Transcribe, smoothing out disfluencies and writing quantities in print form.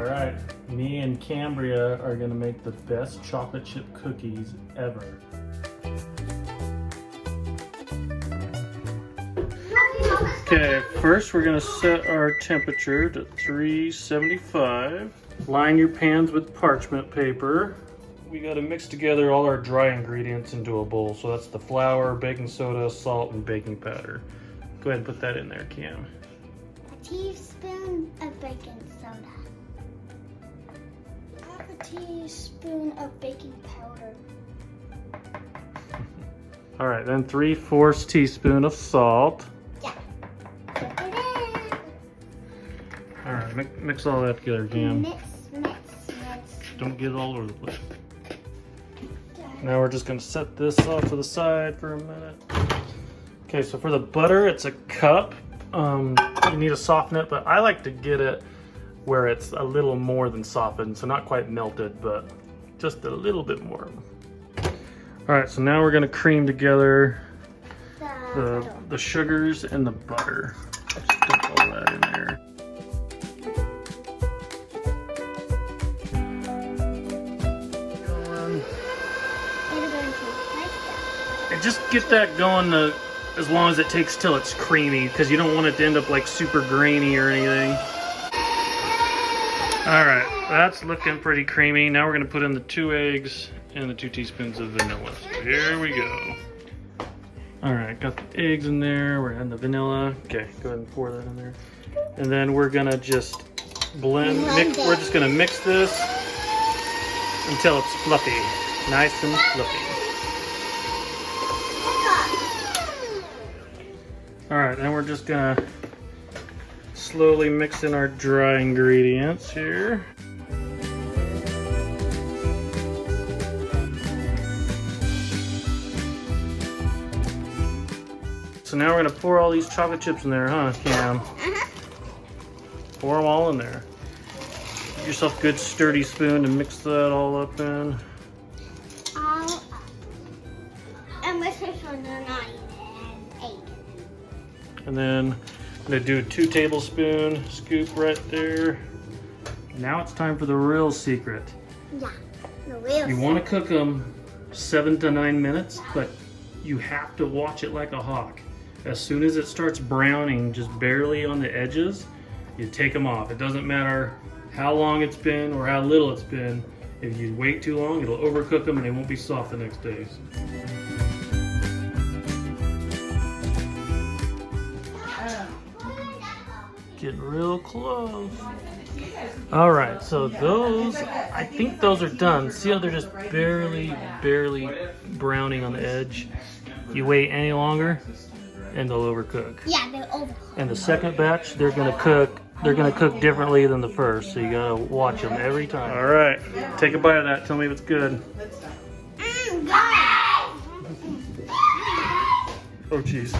All right, me and Cambria are gonna make the best chocolate chip cookies ever. Okay, first we're gonna set our temperature to 375. Line your pans with parchment paper. We gotta mix together all our dry ingredients into a bowl. So that's the flour, baking soda, salt, and baking powder. Go ahead and put that in there, Cam. A teaspoon of baking soda. Half a teaspoon of baking powder. All right, then 3/4 teaspoon of salt. Yeah. Put it in. All right, mix all that together, Cam. Mix. Don't get it all over the place. Now we're just gonna set this off to the side for a minute. Okay, so for the butter, it's a cup. You need to soften it, but I like to get it where it's a little more than softened, so not quite melted, but just a little bit more. All right, so now we're gonna cream together the sugars and the butter. Just dump all that in there. And just get that going as long as it takes till it's creamy, because you don't want it to end up like super grainy or anything. All right, that's looking pretty creamy. Now we're gonna put in the 2 eggs and the 2 teaspoons of vanilla. So here we go. All right, got the eggs in there. We're adding the vanilla. Okay, go ahead and pour that in there. And then we're gonna just we're just gonna mix this until it's fluffy, nice and fluffy. All right, then we're just gonna slowly mix in our dry ingredients here. So now we're gonna pour all these chocolate chips in there, huh, Cam? Pour them all in there. Get yourself a good sturdy spoon to mix that all up in. And with this one, they're not even. And then I'm gonna do a 2 tablespoon scoop right there. Now it's time for the real secret. Yeah, the real You want to cook them 7 to 9 minutes, but you have to watch it like a hawk. As soon as it starts browning just barely on the edges, you take them off. It doesn't matter how long it's been or how little it's been. If you wait too long, it'll overcook them and they won't be soft the next day. Getting real close. All right, so those, I think those are done. See how they're just barely browning on the edge? You wait any longer and they'll overcook. Yeah, they'll overcook. And the second batch, they're gonna cook differently than the first, so you gotta watch them every time. All right, take a bite of that. Tell me if it's good. Good. Oh, geez.